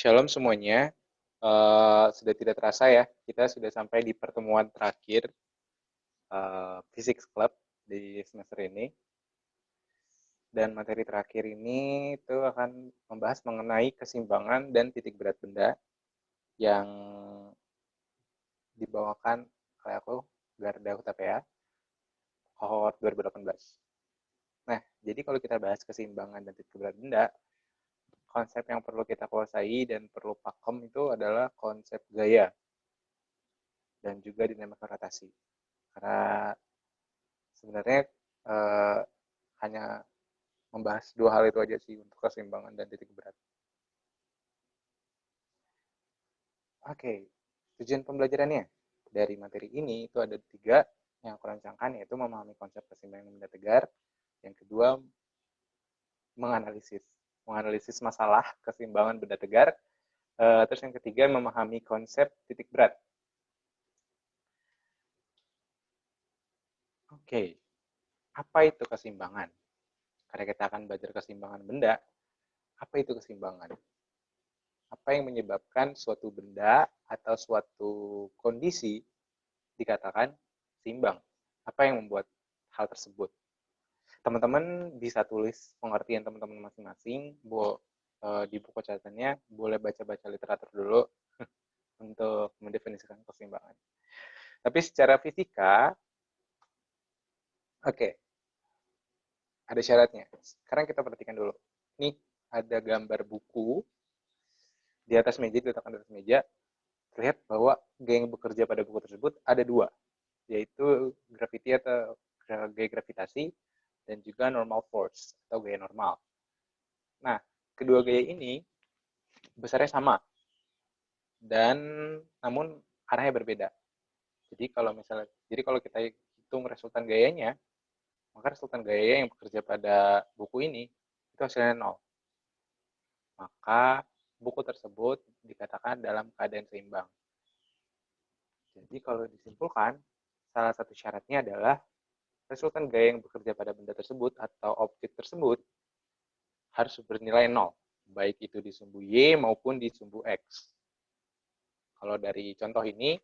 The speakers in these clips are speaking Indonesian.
Shalom semuanya. Sudah tidak terasa ya, kita sudah sampai di pertemuan terakhir Physics Club di semester ini. Dan materi terakhir ini itu akan membahas mengenai keseimbangan dan titik berat benda yang dibawakan oleh aku, Garda Hutapea, cohort 2018. Nah, jadi kalau kita bahas keseimbangan dan titik berat benda, konsep yang perlu kita kuasai dan perlu pakem itu adalah konsep gaya dan juga dinamika rotasi. Karena sebenarnya hanya membahas dua hal itu aja sih untuk keseimbangan dan titik berat. Oke, tujuan pembelajarannya dari materi ini itu ada 3 yang aku rancangkan, yaitu memahami konsep keseimbangan benda tegar, yang kedua menganalisis masalah keseimbangan benda tegar, terus yang ketiga memahami konsep titik berat. Oke, apa itu keseimbangan? Karena kita akan belajar keseimbangan benda, apa itu keseimbangan? Apa yang menyebabkan suatu benda atau suatu kondisi dikatakan seimbang? Apa yang membuat hal tersebut? Teman-teman bisa tulis pengertian teman-teman masing-masing, di buku catatannya, boleh baca-baca literatur dulu untuk mendefinisikan keseimbangan. Tapi secara fisika, oke, ada syaratnya. Sekarang kita perhatikan dulu. Ini ada gambar buku di atas meja, diletakkan di atas meja, terlihat bahwa gaya yang bekerja pada buku tersebut ada 2, yaitu gravity atau gaya gravitasi dan juga normal force atau gaya normal. Nah, kedua gaya ini besarnya sama dan namun arahnya berbeda. Jadi kalau kita hitung resultan gayanya, maka resultan gaya yang bekerja pada buku ini itu hasilnya 0. Maka buku tersebut dikatakan dalam keadaan seimbang. Jadi kalau disimpulkan, salah satu syaratnya adalah resultan gaya yang bekerja pada benda tersebut atau objek tersebut harus bernilai 0, baik itu di sumbu Y maupun di sumbu X. Kalau dari contoh ini,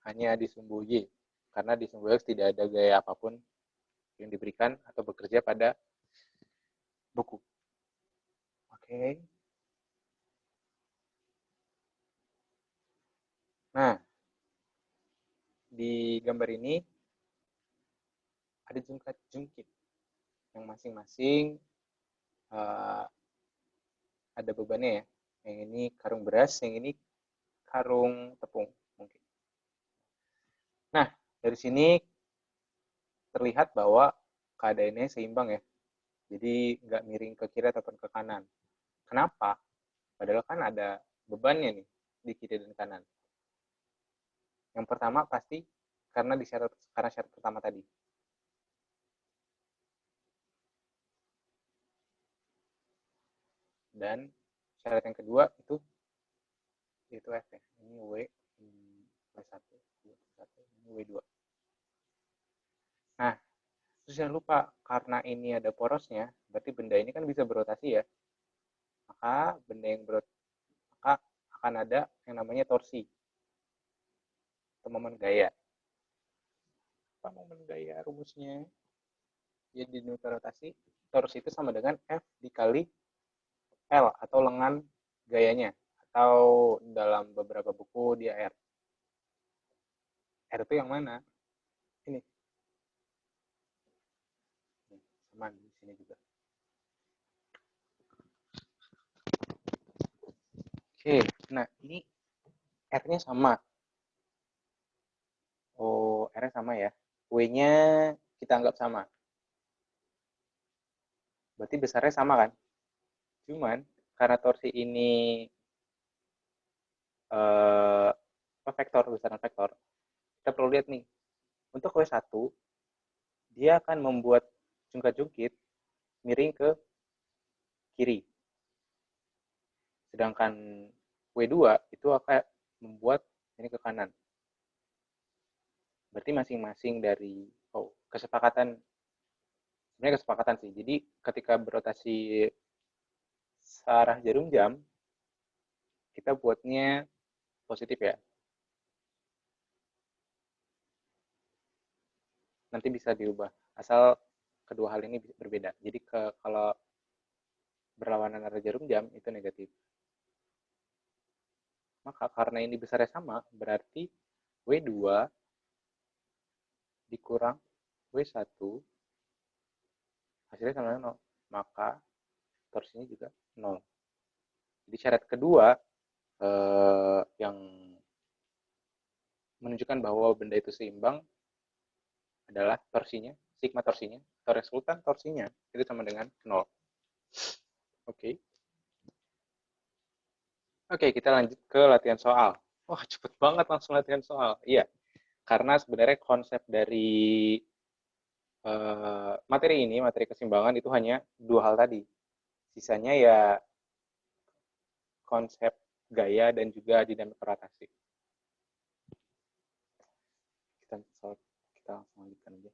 hanya di sumbu Y, karena di sumbu X tidak ada gaya apapun yang diberikan atau bekerja pada buku. Oke. Nah, di gambar ini ada jungkit yang masing-masing ada bebannya ya. Yang ini karung beras, yang ini karung tepung mungkin. Nah, dari sini terlihat bahwa keadaannya seimbang ya. Jadi nggak miring ke kiri ataupun ke kanan. Kenapa? Padahal kan ada bebannya nih di kiri dan kanan. Yang pertama pasti karena syarat pertama tadi. Dan syarat yang kedua itu F ya. Ini W1, ini W2. Nah, terus jangan lupa karena ini ada porosnya, berarti benda ini kan bisa berotasi ya. Maka maka akan ada yang namanya torsi atau momen gaya. Apa momen gaya rumusnya? Ya di dinamika rotasi, torsi itu sama dengan F dikali L atau lengan gayanya, atau dalam beberapa buku dia R. R itu yang mana? Ini. Sama di sini juga. Oke, nah ini R-nya sama. Oh, R-nya sama ya. W-nya kita anggap sama. Berarti besarnya sama kan? Cuman karena torsi ini vektor, besaran vektor, kita perlu lihat nih. Untuk W1, dia akan membuat jungkat-jungkit miring ke kiri. Sedangkan W2 itu akan membuat ini ke kanan. Berarti masing-masing dari sebenarnya kesepakatan sih. Jadi ketika berotasi searah jarum jam, kita buatnya positif ya. Nanti bisa diubah, asal kedua hal ini berbeda. Jadi kalau berlawanan ada jarum jam, itu negatif. Maka karena ini besarnya sama, berarti W2 dikurang W1, hasilnya sama dengan 0. Maka torsinya juga 0. Jadi syarat kedua yang menunjukkan bahwa benda itu seimbang adalah torsinya, sigma torsinya, atau resultan torsinya itu sama dengan 0. Oke. Oke, kita lanjut ke latihan soal. Wah, cepet banget langsung latihan soal. Iya, karena sebenarnya konsep dari materi ini, materi keseimbangan itu hanya dua hal tadi. Sisanya ya konsep gaya dan juga dinamika rotasi. Kita langsung lanjutkan aja.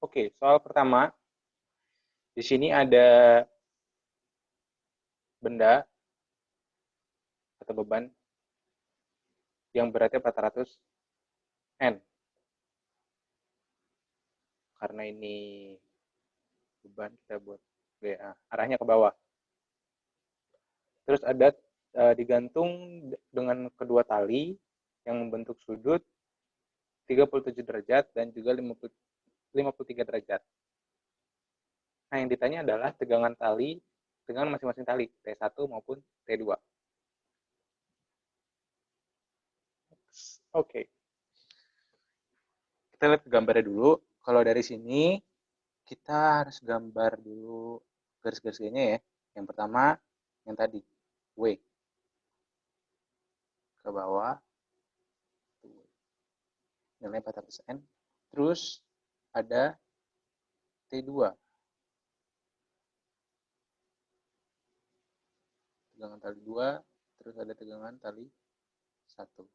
Oke, soal pertama. Di sini ada benda atau beban yang beratnya 400 N. Karena ini beban, kita buat BA. Arahnya ke bawah. Terus ada digantung dengan kedua tali yang membentuk sudut 37 derajat dan juga 53 derajat. Nah, yang ditanya adalah tegangan masing-masing tali, T1 maupun T2. Oke. Kita lihat gambarnya dulu. Kalau dari sini, kita harus gambar dulu garis-garisnya ya. Yang pertama, yang tadi, W. Ke bawah. Nilai 400N. Terus ada T2. Tegangan tali 2. Terus ada tegangan tali 1.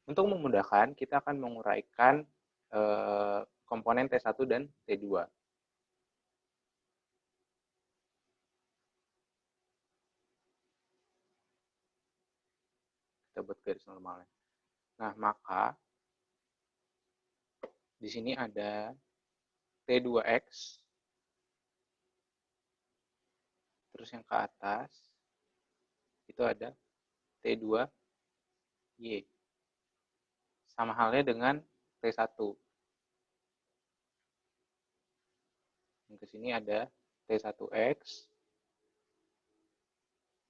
Untuk memudahkan, kita akan menguraikan komponen T1 dan T2. Kita buat garis normalnya. Nah, maka di sini ada T2X, terus yang ke atas itu ada T2Y. Sama halnya dengan T1. Yang ke sini ada T1X,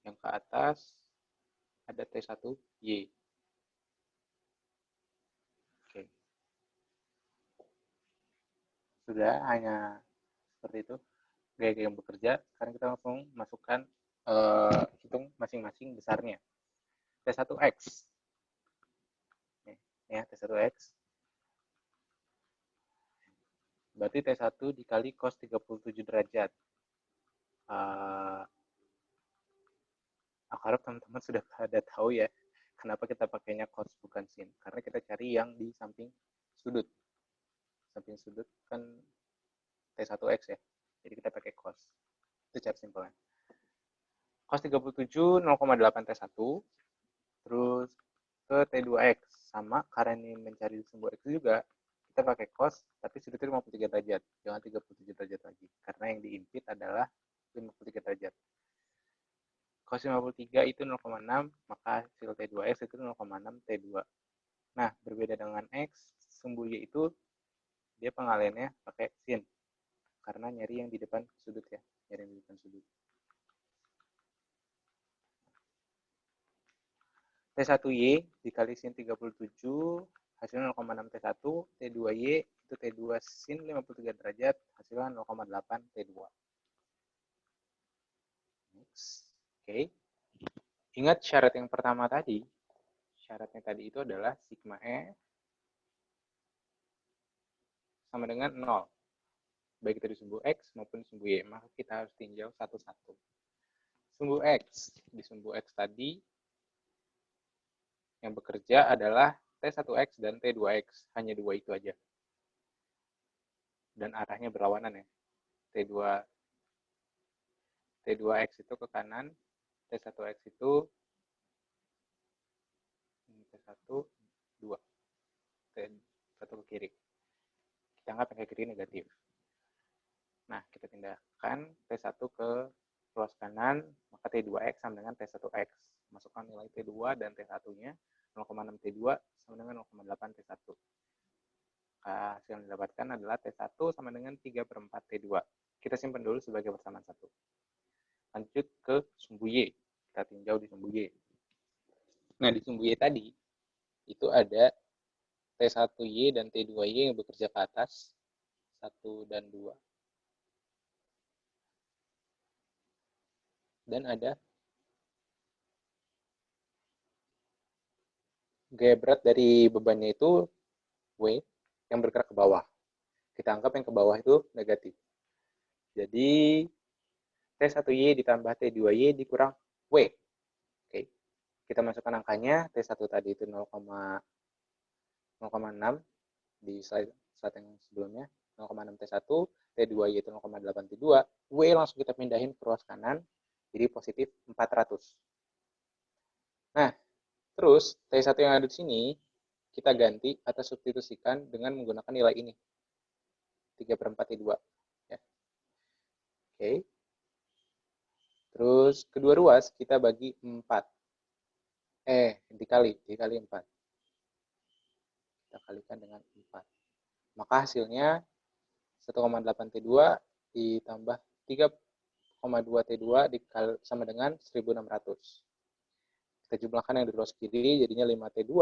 yang ke atas ada T1Y. Oke. Sudah, hanya seperti itu gaya-gaya yang bekerja. Sekarang kita langsung masukkan hitung masing-masing besarnya. T1X. Ya, T1X. Berarti T1 dikali cos 37 derajat. Aku harap teman-teman sudah pada tahu ya, kenapa kita pakainya cos bukan sin. Karena kita cari yang di samping sudut. Samping sudut kan T1X ya. Jadi kita pakai cos. Itu cara simpelnya. Cos 37 0,8 T1. Terus ke T2X. Sama, karena ini mencari sumbu X juga, kita pakai cos, tapi sudutnya 53 derajat. Jangan 37 derajat lagi. Karena yang diimpit adalah 53 derajat. Cos 53 itu 0,6, maka hasil T2X itu 0,6 T2. Nah, berbeda dengan X, sumbu Y itu dia pengaliannya pakai sin. Karena nyari yang di depan sudut ya. Nyari yang di depan sudut. T1Y dikali sin 37, hasilnya 0,6 T1, T2Y itu T2 sin 53 derajat, hasilnya 0,8 T2. Next. Oke. Ingat syarat yang pertama tadi. Syaratnya tadi itu adalah sigma E sama dengan 0. Baik itu di sumbu X maupun di sumbu Y. Maka kita harus tinjau satu-satu. Sumbu X. Di sumbu X tadi, yang bekerja adalah T1X dan T2X. Hanya dua itu aja. Dan arahnya berlawanan ya. T2 T2X itu ke kanan, T1X itu T1, 2, T1 ke kiri. Kita anggap yang ke kiri negatif. Nah, kita pindahkan T1 ke ruas kanan, maka T2X sama dengan T1X. Masukkan nilai T2 dan T1-nya, 0,6 T2 sama dengan 0,8 T1. Hasil yang didapatkan adalah T1 sama dengan 3/4 T2. Kita simpan dulu sebagai persamaan 1. Lanjut ke sumbu Y. Kita tinjau di sumbu Y. Nah, di sumbu Y tadi, itu ada T1Y dan T2Y yang bekerja ke atas, 1 dan 2. Dan ada gaya berat dari bebannya itu W yang bergerak ke bawah. Kita anggap yang ke bawah itu negatif. Jadi T1Y ditambah T2Y dikurang W. Oke. Kita masukkan angkanya, T1 tadi itu 0,6 di slide yang sebelumnya, 0,6 T1, T2Y itu 0,8 T2, W langsung kita pindahin ke ruas kanan, jadi positif 400. Nah, terus T1 yang ada di sini, kita ganti atau substitusikan dengan menggunakan nilai ini, 3/4 T2. Ya. Oke. Terus kedua ruas kita bagi 4. Dikali 4. Kita kalikan dengan 4. Maka hasilnya 1,8 T2 ditambah 3,2 T2 sama dengan 1.600. Kita jumlahkan yang di ruas kiri, jadinya 5 T2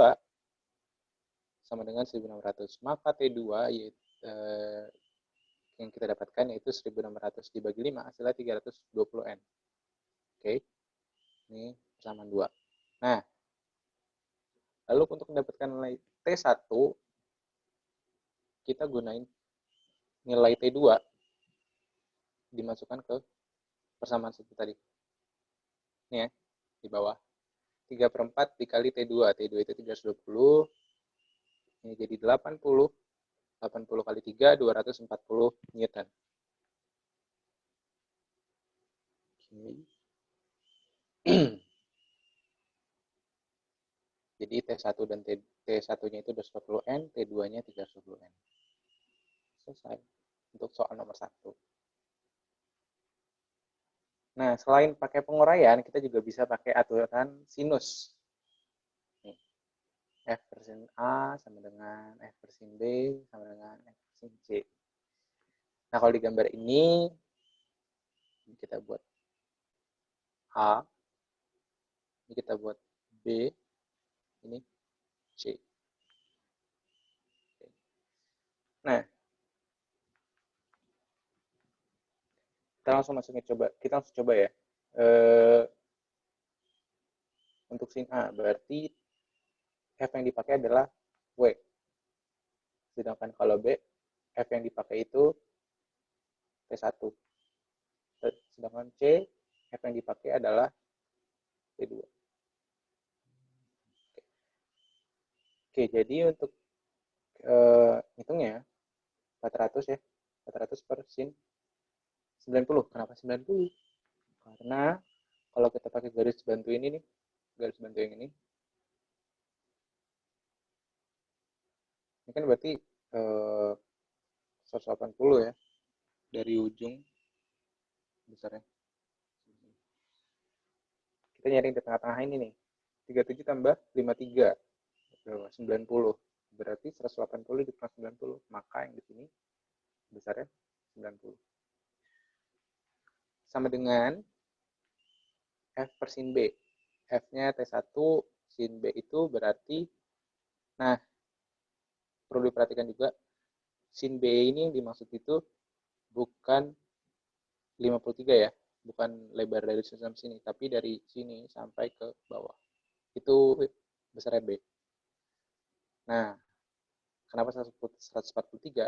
sama dengan 1.600. Maka T2 yang kita dapatkan yaitu 1.600 dibagi 5, hasilnya 320 N. Oke, ini persamaan 2. Nah, lalu untuk mendapatkan nilai T1, kita gunain nilai T2 dimasukkan ke persamaan 1 tadi. Ini ya, di bawah. 3/4 dikali T2. T2 itu 320. Ini jadi 80. 80 kali 3, 240 Newton. Jadi T1 dan T1-nya itu 240 N, T2-nya 320 N. Selesai untuk soal nomor 1. Nah, selain pakai penguraian, kita juga bisa pakai aturan sinus. Nih, F per sin A sama dengan F per sin B sama dengan F per sin C. Nah, kalau di gambar ini, kita buat A, ini kita buat B, ini C. Nah, kita langsung coba ya. Untuk sin A, berarti F yang dipakai adalah W. Sedangkan kalau B, F yang dipakai itu T1. Sedangkan C, F yang dipakai adalah T2. Oke, jadi untuk hitungnya 400 ya. 400 per sin 90. Kenapa 90? Karena kalau kita pakai garis bantu ini nih, garis bantu yang ini kan berarti 180 ya dari ujung besarnya. Kita nyari di tengah-tengah ini nih. 37 tambah 53. 90. Berarti 180 dikurang 90. Maka yang di sini besarnya 90. Sama dengan F per sin B. F-nya T1, sin B itu berarti, nah, perlu diperhatikan juga, sin B ini yang dimaksud itu bukan 53 ya, bukan lebar dari sini, tapi dari sini sampai ke bawah. Itu besarnya B. Nah, kenapa 143?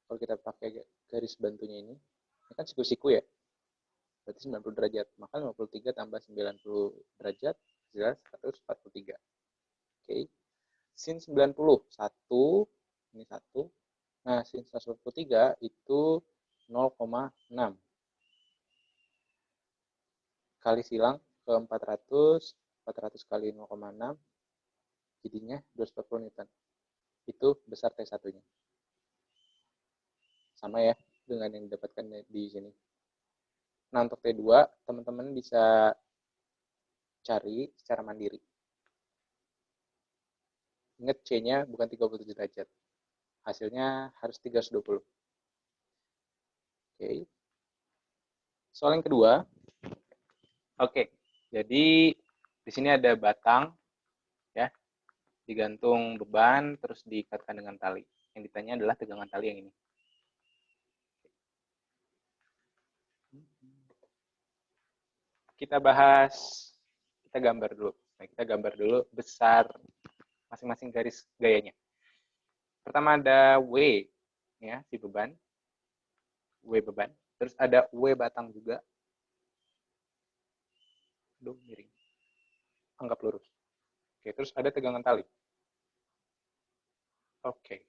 Kalau kita pakai garis bantunya ini kan siku-siku ya, berarti 90 derajat. Maka 53 tambah 90 derajat, jelas 143. Oke. Sin 90, 1, ini 1. Nah, sin 143 itu 0,6. kali silang ke 400 kali 0,6 jadinya 240 Newton. Itu besar T1-nya. Sama ya dengan yang didapatkan di sini. Nah, untuk T2, teman-teman bisa cari secara mandiri. Ingat C-nya bukan 37 derajat. Hasilnya harus 320. Oke. Soal yang kedua. Oke. Jadi di sini ada batang ya, digantung beban terus diikatkan dengan tali. Yang ditanya adalah tegangan tali yang ini. Kita gambar dulu. Nah, kita gambar dulu besar masing-masing garis gayanya. Pertama ada W ya, si beban. W beban. Terus ada W batang juga. Aduh, miring. Anggap lurus. Oke, terus ada tegangan tali. Oke.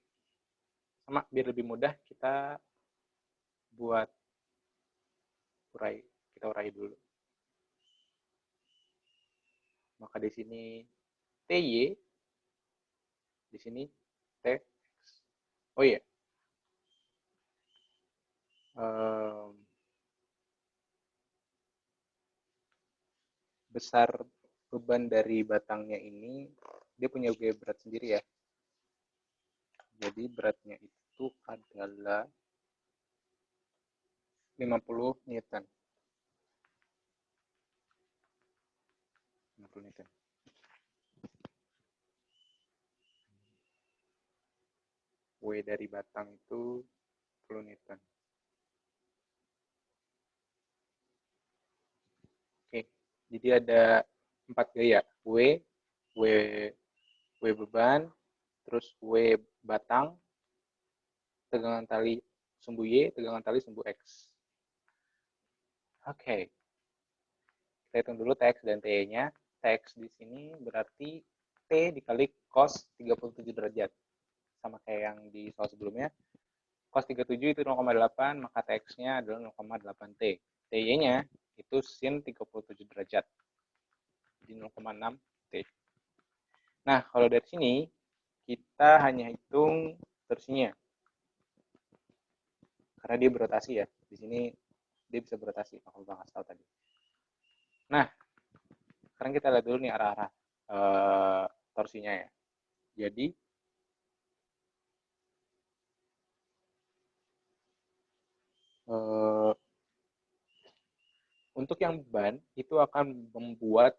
Sama, biar lebih mudah kita buat urai. Kita urai dulu. Maka di sini TY, di sini TX. Oh iya. Besar beban dari batangnya ini, dia punya gaya berat sendiri ya. Jadi beratnya itu adalah 50 Newton. 50 Newton. W dari batang itu 10 Newton. Oke, jadi ada 4 gaya. W beban, terus W batang, tegangan tali sumbu Y, tegangan tali sumbu X. Oke. Kita hitung dulu TX dan TE-nya. TX di sini berarti T dikali cos 37 derajat. Sama kayak yang di soal sebelumnya. Cos 37 itu 0,8, maka TX-nya adalah 0,8 T. TY-nya itu sin 37 derajat. Jadi 0,6 T. Nah, kalau dari sini, kita hanya hitung torsinya. Karena dia berotasi ya. Di sini dia bisa berotasi, aku udah ngasih tahu tadi. Nah, sekarang kita lihat dulu nih arah-arah torsinya ya. Jadi, untuk yang beban, itu akan membuat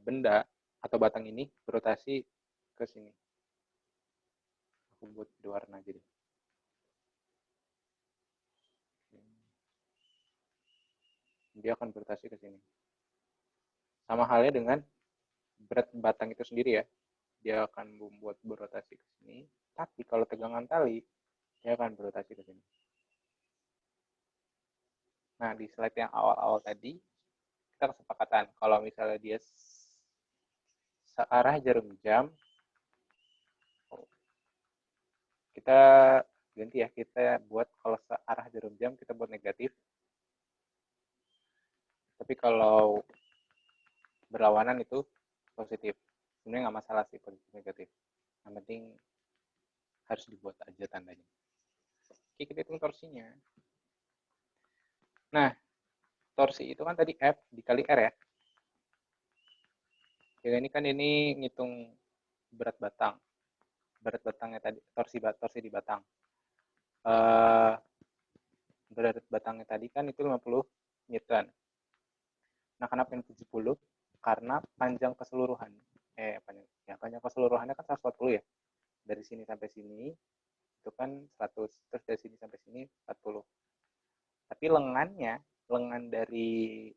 benda atau batang ini berotasi ke sini. Aku buat berwarna jadi. Dia akan berotasi ke sini. Sama halnya dengan berat batang itu sendiri ya. Dia akan membuat berotasi ke sini. Tapi kalau tegangan tali, dia akan berotasi ke sini. Nah, di slide yang awal-awal tadi, kita kesepakatan. Kalau misalnya dia searah jarum jam, kita ganti ya, kita buat kalau searah jarum jam, kita buat negatif. Tapi kalau berlawanan itu positif. Sebenarnya nggak masalah sih positif negatif. Yang penting harus dibuat aja tandanya. Oke, kita hitung torsinya. Nah, torsi itu kan tadi F dikali R ya. Ya ini kan ini ngitung berat batang. Berat batangnya tadi, torsi di batang. Berat batangnya tadi kan itu 50 Newton. Nah, kenapa yang 70? Karena panjang keseluruhan. Panjang keseluruhannya kan 140 ya. Dari sini sampai sini itu kan 100, terus dari sini sampai sini 40. Tapi lengan dari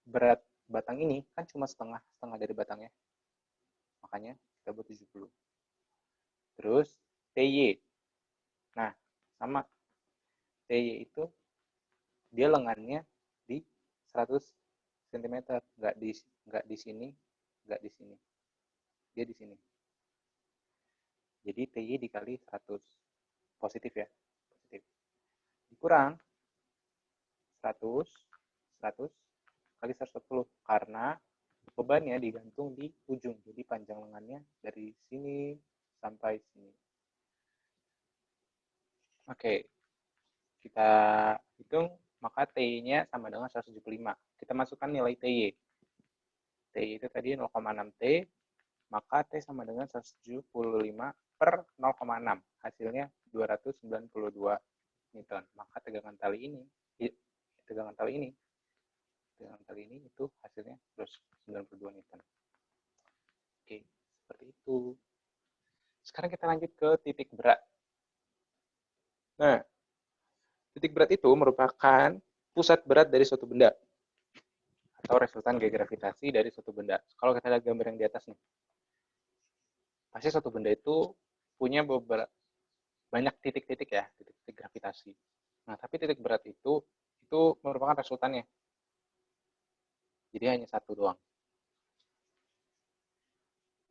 berat batang ini kan cuma setengah dari batangnya. Makanya kita buat 70. Terus TY. Nah, sama TY itu dia lengannya di 100 cm, nggak di sini, nggak di sini. Dia di sini. Jadi TY dikali 100. Positif ya. Positif. Dikurang 100 100 kali 140 karena bebannya digantung di ujung. Jadi panjang lengannya dari sini sampai sini. Oke, kita hitung, maka TY-nya sama dengan 175. Kita masukkan nilai TY. TY itu tadi 0,6 T, maka T sama dengan 175 per 0,6. Hasilnya 292 Newton. Maka tegangan tali ini itu hasilnya 292 Newton. Oke, seperti itu. Sekarang kita lanjut ke titik berat. Nah, titik berat itu merupakan pusat berat dari suatu benda atau resultan gaya gravitasi dari suatu benda. Kalau kita lihat gambar yang di atas nih, pasti suatu benda itu punya beberapa banyak titik-titik ya, titik-titik gravitasi. Nah, tapi titik berat itu merupakan resultannya. Jadi hanya satu doang.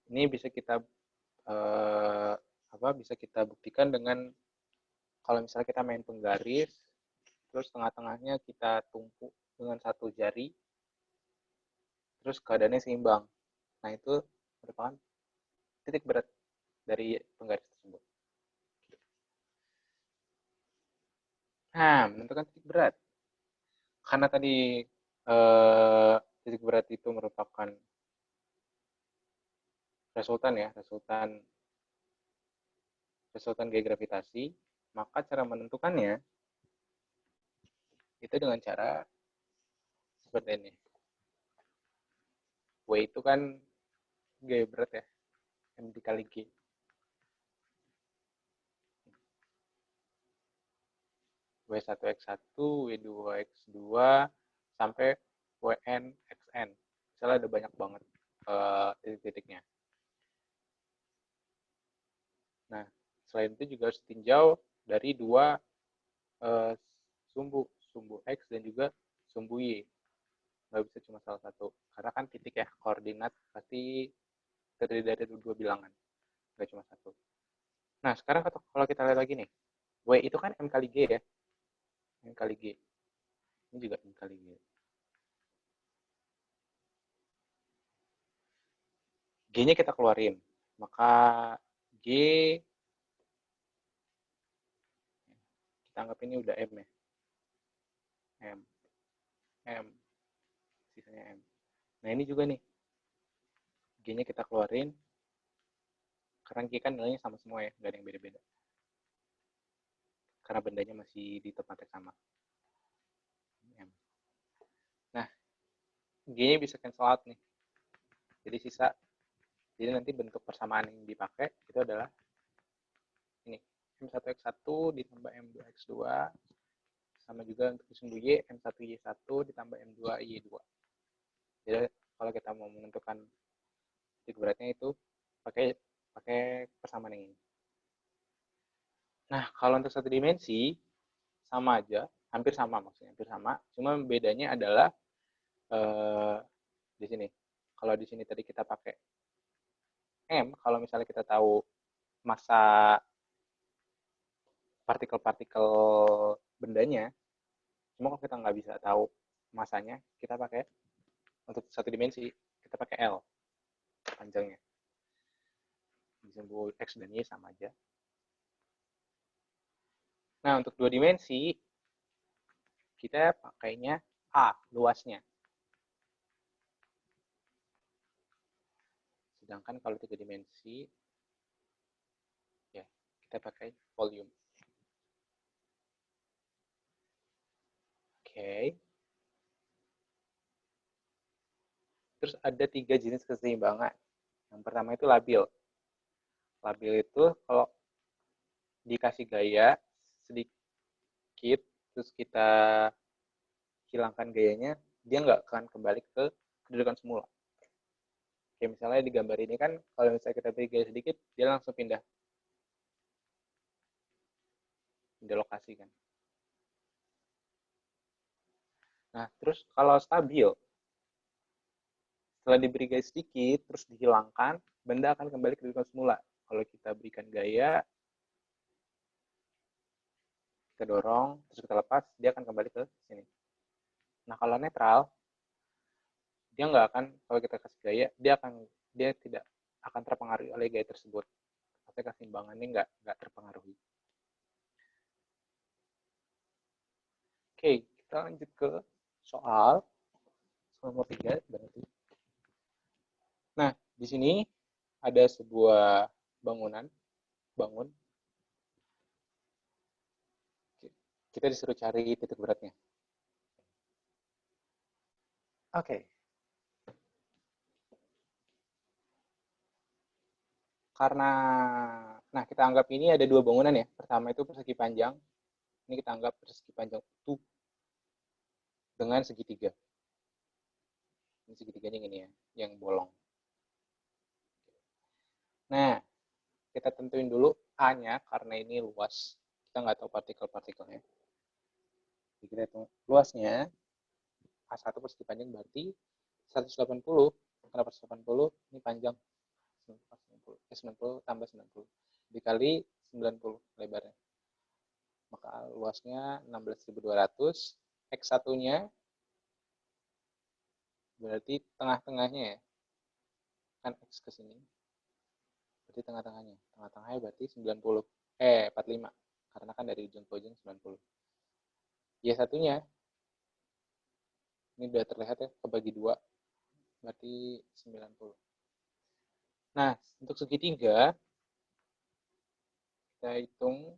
Ini bisa kita bisa kita buktikan dengan kalau misalnya kita main penggaris, terus tengah-tengahnya kita tumpuk dengan satu jari, terus keadaannya seimbang. Nah, itu merupakan titik berat dari penggaris tersebut. Nah, menentukan titik berat. Karena tadi titik berat itu merupakan resultan gaya gravitasi, maka cara menentukannya itu dengan cara seperti ini. W itu kan gaya berat ya, M dikali G. W1X1, W2X2, sampai WN-XN. Misalnya ada banyak banget titik-titiknya. Nah, selain itu juga harus ditinjau dari dua sumbu X dan juga sumbu Y. Nggak bisa cuma salah satu. Karena kan titik ya, koordinat pasti terdiri dari dua bilangan. Nggak cuma satu. Nah, sekarang kalau kita lihat lagi nih. W itu kan M kali G ya. M kali G. Ini juga M kali G. G-nya kita keluarin. Maka G, kita anggap ini udah M ya. M. Sisanya M. Nah, ini juga nih. G-nya kita keluarin. Karena G kan nilainya sama semua ya. Nggak ada yang beda-beda. Karena bendanya masih di tempat yang sama. M. Nah, G-nya bisa cancel out nih. Jadi sisa. Jadi nanti bentuk persamaan yang dipakai itu adalah ini. M1X1 ditambah M2X2 sama juga untuk sumbu Y, M1Y1 ditambah M2Y2. Jadi kalau kita mau menentukan titik beratnya itu pakai persamaan yang ini. Nah, kalau untuk satu dimensi sama aja, hampir sama maksudnya, hampir sama. Cuma bedanya adalah di sini. Kalau di sini tadi kita pakai M, kalau misalnya kita tahu massa partikel-partikel bendanya, cuma kalau kita nggak bisa tahu masanya, kita pakai untuk satu dimensi, kita pakai L panjangnya. Sumbu X dan Y sama aja. Nah, untuk dua dimensi, kita pakainya A, luasnya. Sedangkan kalau tiga dimensi, ya kita pakai volume. Oke. Terus ada tiga jenis keseimbangan. Yang pertama itu labil. Labil itu kalau dikasih gaya sedikit, terus kita hilangkan gayanya, dia nggak akan kembali ke kedudukan semula. Kayak misalnya di gambar ini kan, kalau misalnya kita beri gaya sedikit, dia langsung pindah lokasi kan. Nah, terus kalau stabil, setelah diberi gaya sedikit, terus dihilangkan, benda akan kembali ke kedudukan semula. Kalau kita berikan gaya, kita dorong, terus kita lepas, dia akan kembali ke sini. Nah, kalau netral, dia nggak akan, kalau kita kasih gaya, dia tidak akan terpengaruhi oleh gaya tersebut. Artinya keseimbangannya nggak terpengaruhi. Oke, kita lanjut ke soal nomor 3 berarti. Nah, di sini ada sebuah bangun. Kita disuruh cari titik beratnya. Oke. Karena, nah kita anggap ini ada dua bangunan ya. Pertama itu persegi panjang. Ini kita anggap persegi panjang utuh dengan segitiga. Ini segitiganya yang ini ya, yang bolong. Nah, kita tentuin dulu A-nya karena ini luas. Kita nggak tahu partikel-partikelnya. Jadi kita hitung luasnya. A1 persegi panjang berarti 180. Kenapa 180? Ini panjang. 90 tambah 90. Dikali 90 lebarnya. Maka luasnya 16.200. X1-nya berarti tengah-tengahnya ya. Kan X ke sini. Berarti tengah-tengahnya. Tengah-tengahnya berarti 45. Karena kan dari ujung ke ujung 90. Y1-nya ini udah terlihat ya, kebagi 2. Berarti 90. Nah, untuk segitiga kita hitung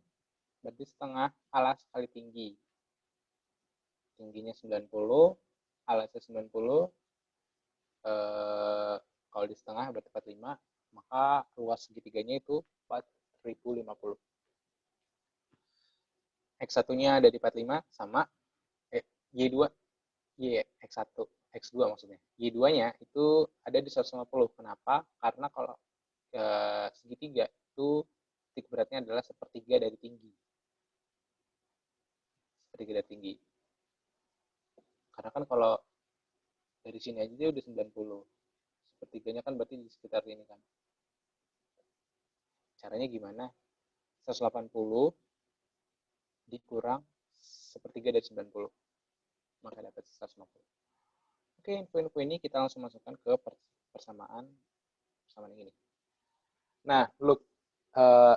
berarti setengah alas kali tinggi. Tingginya 90, alasnya 90. Kalau di setengah berarti 45, maka luas segitiganya itu 4050. X1-nya ada di 45 sama Y2, X1, X2 maksudnya. Y2-nya itu ada di 150. Kenapa? Karena kalau segitiga itu titik beratnya adalah sepertiga dari tinggi. Sepertiga dari tinggi. Karena kan kalau dari sini aja dia udah 90. Sepertiganya kan berarti di sekitar ini kan. Caranya gimana? 180 dikurang sepertiga dari 90. Maka dapat 150. Oke, info-info ini kita langsung masukkan ke persamaan ini. Nah, look,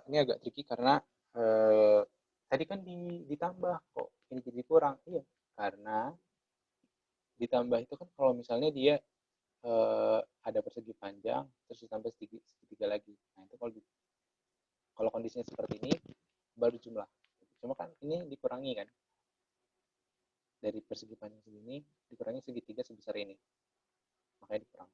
ini agak tricky karena tadi kan ditambah kok ini jadi kurang. Iya, karena ditambah itu kan kalau misalnya dia ada persegi panjang terus ditambah segitiga lagi. Nah, itu kalau kondisinya seperti ini baru jumlah. Cuma kan ini dikurangi kan. Dari persegi panjang segini dikurangi segitiga sebesar ini. Makanya dikurang.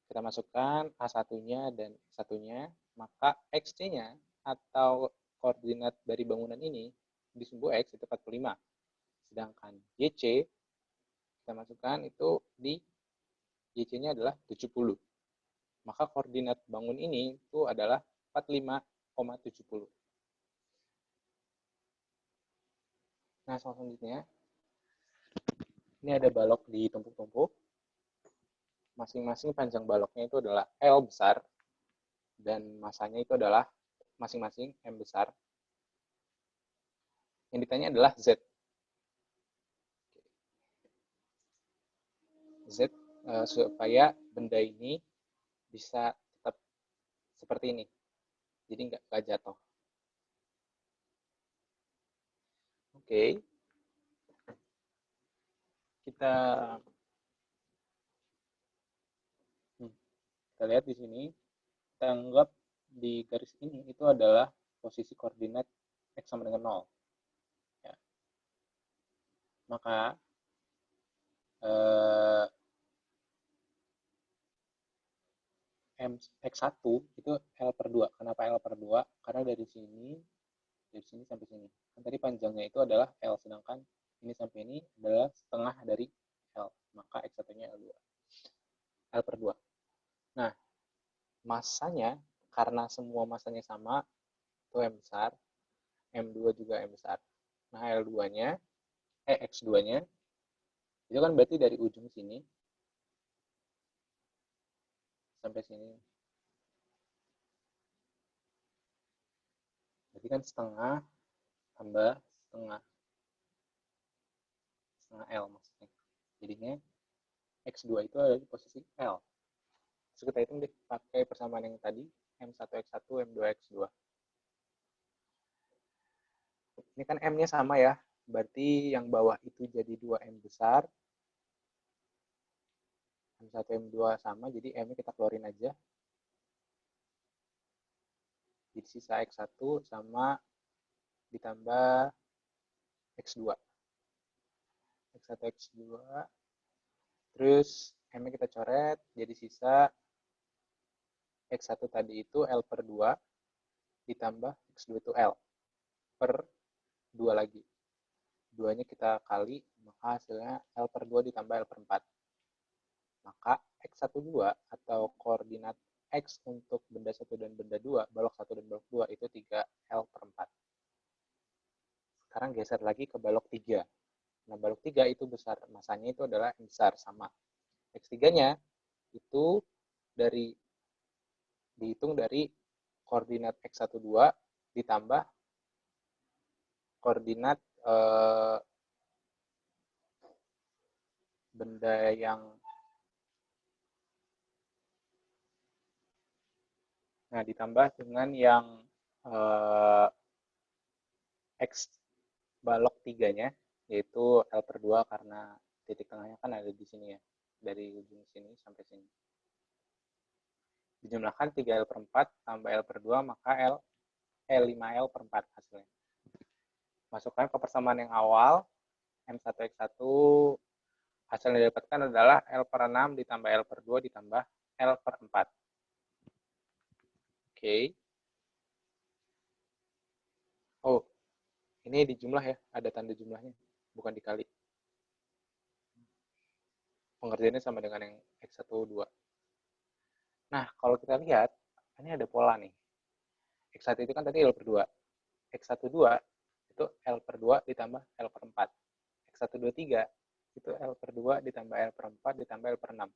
Kita masukkan A1-nya dan X1-nya, maka X-nya atau koordinat dari bangunan ini di sumbu X itu 45. Sedangkan YC kita masukkan itu di YC-nya adalah 70. Maka koordinat bangun ini itu adalah 45,70. Nah, selanjutnya ini ada balok ditumpuk-tumpuk. Masing-masing panjang baloknya itu adalah L besar dan masanya itu adalah masing-masing M besar. Yang ditanya adalah Z. Z supaya benda ini bisa tetap seperti ini. Jadi nggak jatuh. Oke. Kita lihat di sini. Kita anggap di garis ini itu adalah posisi koordinat X sama dengan 0. Ya. Maka X1 itu L per 2. Kenapa L per 2? Karena dari sini sampai sini. Kan tadi panjangnya itu adalah L, sedangkan ini sampai ini adalah setengah dari L. Maka X1-nya L2. L per 2. Nah, masanya, karena semua masanya sama, itu M besar, M2 juga M besar. Nah, L2-nya, X2-nya, itu kan berarti dari ujung sini sampai sini. Berarti kan setengah tambah setengah. setengah L maksudnya. Jadinya X2 itu ada di posisi L. Terus kita hitung deh pakai persamaan yang tadi, M1X1, M2X2. Ini kan M-nya sama ya, berarti yang bawah itu jadi 2M besar. M1, M2 sama, jadi M-nya kita keluarin aja. Jadi sisa X1 sama ditambah X2. X1, X2. Terus M-nya kita coret, jadi sisa X1 tadi itu L per 2 ditambah X2 itu L per 2 lagi. 2-nya kita kali, maka hasilnya L per 2 ditambah L per 4. Maka X12 atau koordinat X untuk benda 1 dan benda 2, balok 1 dan balok 2 itu 3L per 4. Sekarang geser lagi ke balok 3. Nah, balok 3 itu besar, masanya itu adalah M besar, sama. X3-nya itu dihitung dari koordinat X12 ditambah koordinat benda yang ditambah dengan yang X balok 3-nya, yaitu L per 2 karena titik tengahnya kan ada di sini ya, dari ujung sini sampai sini. Dijumlahkan 3L per 4 tambah L per 2, maka 5L per 4 hasilnya. Masukkan ke persamaan yang awal, M1X1, hasil yang didapatkan adalah L per 6 ditambah L per 2 ditambah L per 4. Oke. Oh, ini dijumlah ya, ada tanda jumlahnya, bukan dikali. Pengerjaannya sama dengan yang X1, 2. Nah, kalau kita lihat, ini ada pola nih. X1 itu kan tadi L per 2. X1, 2 itu L per 2 ditambah L per 4. X1, 2, 3 itu L per 2 ditambah L per 4 ditambah L per 6.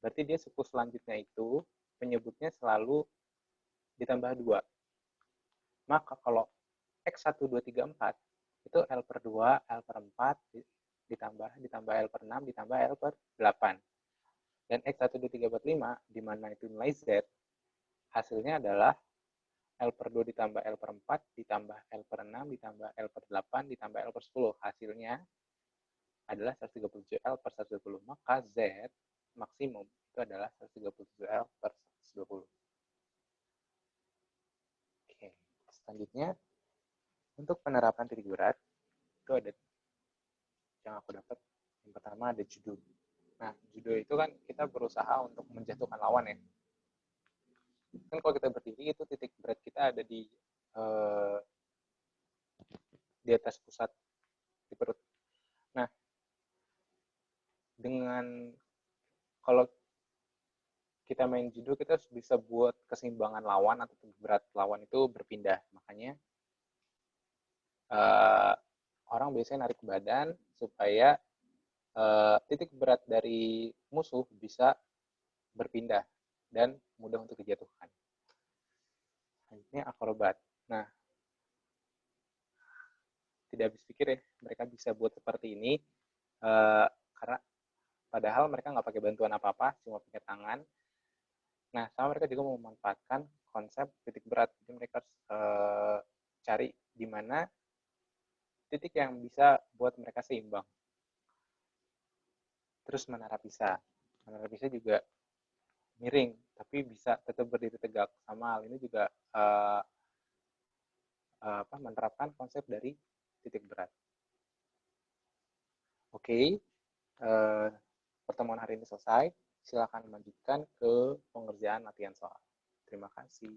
Berarti dia suku selanjutnya itu penyebutnya selalu ditambah 2. Maka kalau X1, 2, 3, 4 itu L per 2, L per 4 ditambah L per 6 ditambah L per 8. Dan X1, 2, 3, 4, 5 di mana itu nilai Z, hasilnya adalah L per 2 ditambah L per 4 ditambah L per 6 ditambah L per 8 ditambah L per 10. Hasilnya adalah 137L per 120. Maka Z maksimum itu adalah 137L per 120. Oke, selanjutnya untuk penerapan titik berat itu ada yang aku dapat. Yang pertama ada judo. Nah, judo itu kan kita berusaha untuk menjatuhkan lawan ya. Kan kalau kita berdiri itu titik berat kita ada di atas pusat di perut. Nah, dengan kalau kita main judo kita bisa buat keseimbangan lawan atau titik berat lawan itu berpindah. Makanya orang biasanya narik badan supaya titik berat dari musuh bisa berpindah dan mudah untuk dijatuhkan. Ini akrobat. Nah, tidak habis pikir ya, mereka bisa buat seperti ini karena padahal mereka nggak pakai bantuan apa-apa, cuma pakai tangan. Nah, sama mereka juga memanfaatkan konsep titik berat. Jadi mereka harus cari di mana titik yang bisa buat mereka seimbang. Terus menara pisah. Menara pisah juga miring, tapi bisa tetap berdiri tegak. Sama hal ini juga menerapkan konsep dari titik berat. Oke, pertemuan hari ini selesai. Silakan lanjutkan ke pengerjaan latihan soal. Terima kasih.